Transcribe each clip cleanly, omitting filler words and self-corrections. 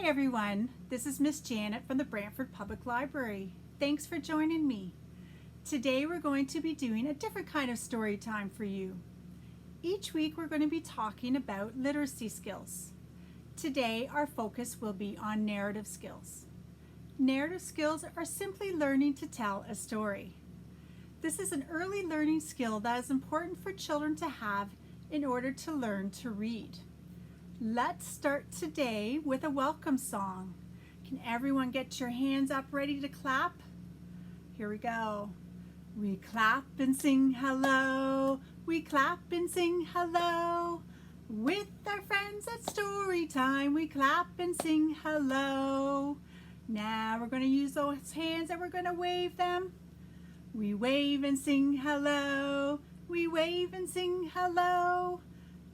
everyone, this is Miss Janet from the Brantford Public Library. Thanks for joining me. Today we're going to be doing a different kind of story time for you. Each week we're going to be talking about literacy skills. Today our focus will be on narrative skills. Narrative skills are simply learning to tell a story. This is an early learning skill that is important for children to have in order to learn to read. Let's start today with a welcome song. Can everyone get your hands up ready to clap? Here we go. We clap and sing hello. We clap and sing hello. With our friends at Storytime, we clap and sing hello. Now we're going to use those hands and we're going to wave them. We wave and sing hello. We wave and sing hello.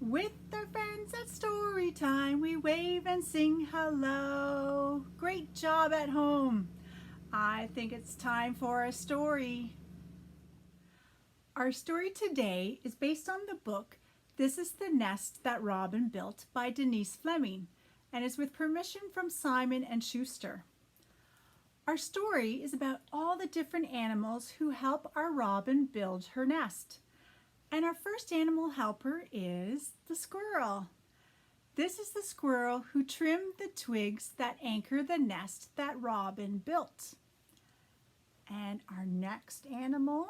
With our friends at Storytime, we wave and sing hello. Great job at home. I think it's time for a story. Our story today is based on the book This is the Nest That Robin Built by Denise Fleming and is with permission from Simon and Schuster. Our story is about all the different animals who help our robin build her nest. And our first animal helper is the squirrel. This is the squirrel who trimmed the twigs that anchor the nest that Robin built. And our next animal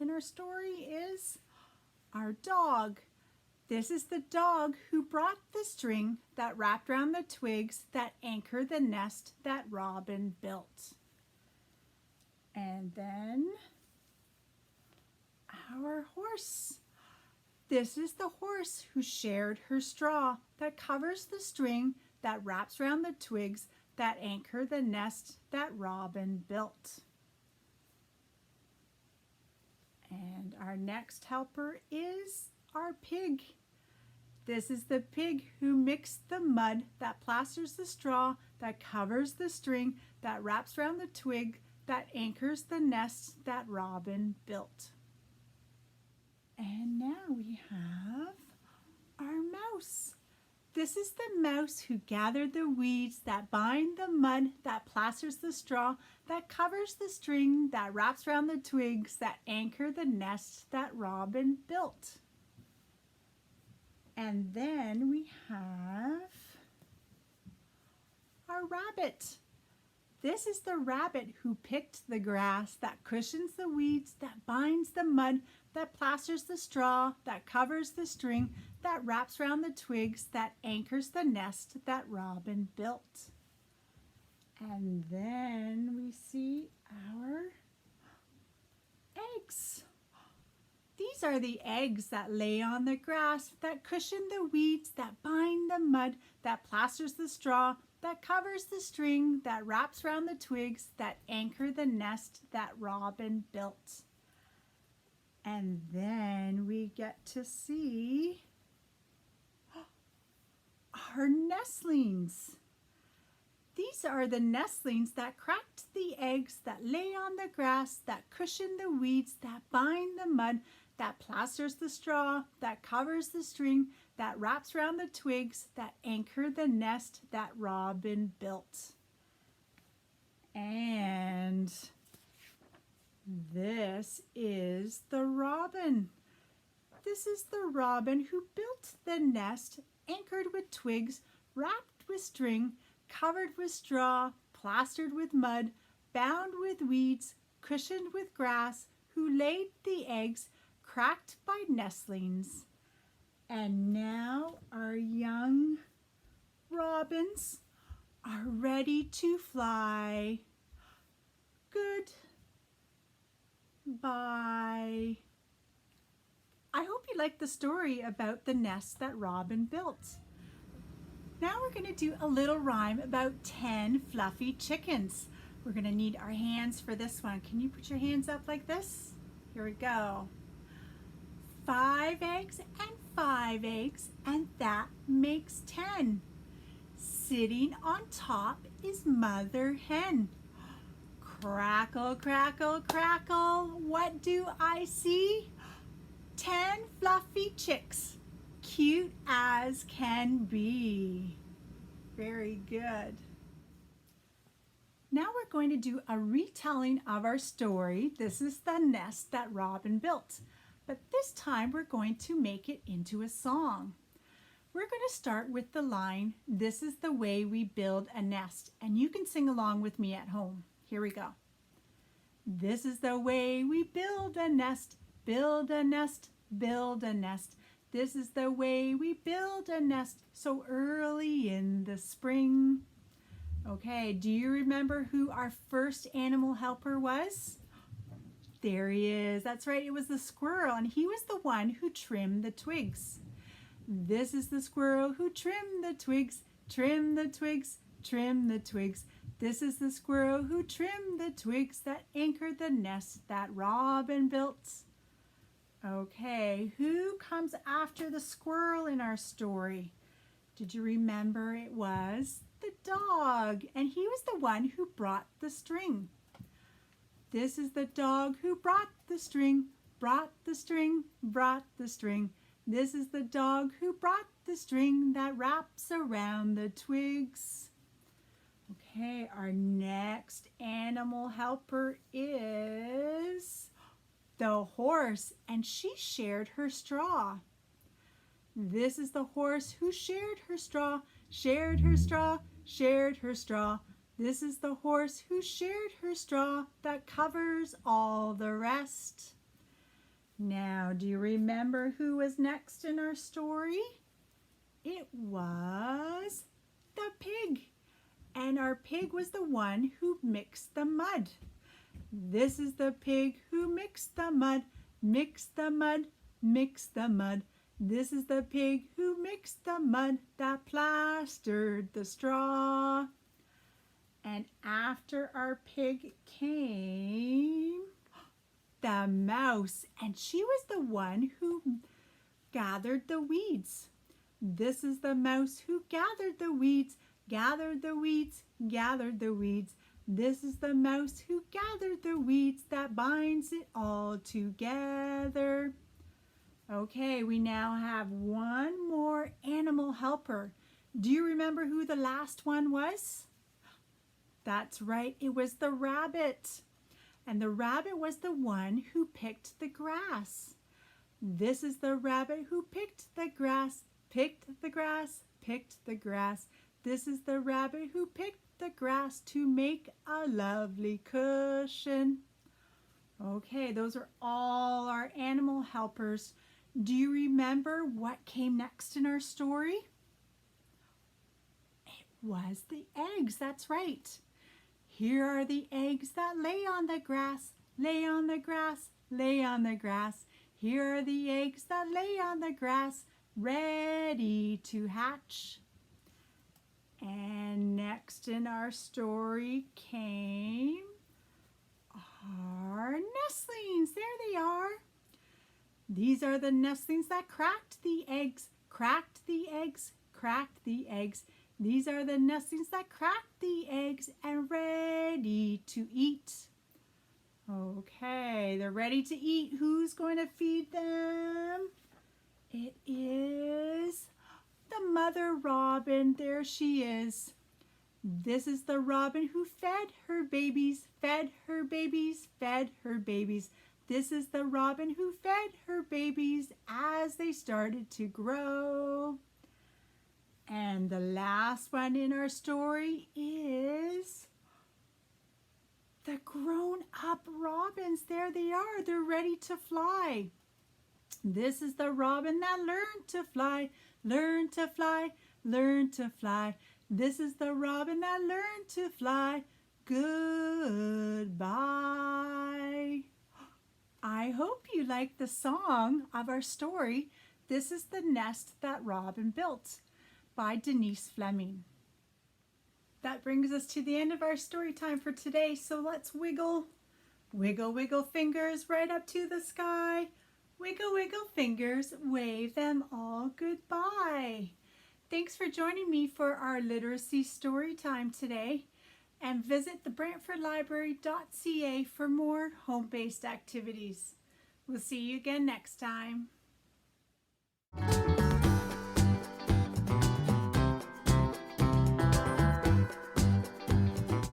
in our story is our dog. This is the dog who brought the string that wrapped around the twigs that anchor the nest that Robin built. And then our horse. This is the horse who shared her straw that covers the string that wraps around the twigs that anchor the nest that Robin built. And our next helper is our pig. This is the pig who mixed the mud that plasters the straw that covers the string that wraps around the twig that anchors the nest that Robin built. And now we have our mouse. This is the mouse who gathered the weeds that bind the mud that plasters the straw that covers the string that wraps around the twigs that anchor the nest that Robin built. And then we have our rabbit. This is the rabbit who picked the grass that cushions the weeds, that binds the mud, that plasters the straw, that covers the string, that wraps around the twigs, that anchors the nest that Robin built. And then we see our eggs. These are the eggs that lay on the grass, that cushion the weeds, that bind the mud, that plasters the straw, that covers the string, that wraps around the twigs, that anchor the nest that Robin built. And then we get to see our nestlings. These are the nestlings that cracked the eggs, that lay on the grass, that cushion the weeds, that bind the mud, that plasters the straw, that covers the string, that wraps around the twigs, that anchor the nest that Robin built. And this is the robin. This is the robin who built the nest anchored with twigs, wrapped with string, covered with straw, plastered with mud, bound with weeds, cushioned with grass, who laid the eggs cracked by nestlings. And now our young robins are ready to fly. Goodbye. I hope you liked the story about the nest that Robin built. Now we're going to do a little rhyme about 10 fluffy chickens. We're going to need our hands for this one. Can you put your hands up like this? Here we go. 5 eggs and 5 eggs, and that makes 10. Sitting on top is Mother Hen. Crackle, crackle, crackle, what do I see? 10 fluffy chicks, cute as can be. Very good. Now we're going to do a retelling of our story. This is the nest that Robin built, but this time we're going to make it into a song. We're going to start with the line, "This is the way we build a nest," and you can sing along with me at home. Here we go. This is the way we build a nest, build a nest, build a nest. This is the way we build a nest so early in the spring. Okay, do you remember who our first animal helper was? There he is. That's right, it was the squirrel, and he was the one who trimmed the twigs. This is the squirrel who trimmed the twigs, trim the twigs, trim the twigs. This is the squirrel who trimmed the twigs that anchored the nest that Robin built. Okay, who comes after the squirrel in our story? Did you remember it was the dog, and he was the one who brought the string. This is the dog who brought the string, brought the string, brought the string. This is the dog who brought the string that wraps around the twigs. Okay, our next animal helper is the horse, and she shared her straw. This is the horse who shared her straw, shared her straw, shared her straw. This is the horse who shared her straw that covers all the rest. Now, do you remember who was next in our story? It was the pig. And our pig was the one who mixed the mud. This is the pig who mixed the mud, mixed the mud, mixed the mud. This is the pig who mixed the mud that plastered the straw. And after our pig came the mouse, and she was the one who gathered the weeds. This is the mouse who gathered the weeds, gathered the weeds, gathered the weeds. This is the mouse who gathered the weeds that binds it all together. Okay, we now have one more animal helper. Do you remember who the last one was? That's right, it was the rabbit. And the rabbit was the one who picked the grass. This is the rabbit who picked the grass, picked the grass, picked the grass. This is the rabbit who picked the grass to make a lovely cushion. Okay, those are all our animal helpers. Do you remember what came next in our story? It was the eggs, that's right. Here are the eggs that lay on the grass, lay on the grass, lay on the grass. Here are the eggs that lay on the grass, ready to hatch. And next in our story came our nestlings. There they are. These are the nestlings that cracked the eggs, cracked the eggs, cracked the eggs. These are the nestlings that cracked the eggs and ready to eat. Okay, they're ready to eat. Who's going to feed them? It is the mother robin. There she is. This is the robin who fed her babies, fed her babies, fed her babies. This is the robin who fed her babies as they started to grow. And the last one in our story is the grown-up robins. There they are. They're ready to fly. This is the robin that learned to fly, learned to fly, learned to fly. This is the robin that learned to fly. Goodbye. I hope you like the song of our story, This is the Nest That Robin Built, by Denise Fleming. That brings us to the end of our story time for today, so let's wiggle. Wiggle, wiggle fingers right up to the sky. Wiggle, wiggle fingers, wave them all goodbye. Thanks for joining me for our literacy story time today, and visit thebrantfordlibrary.ca for more home-based activities. We'll see you again next time.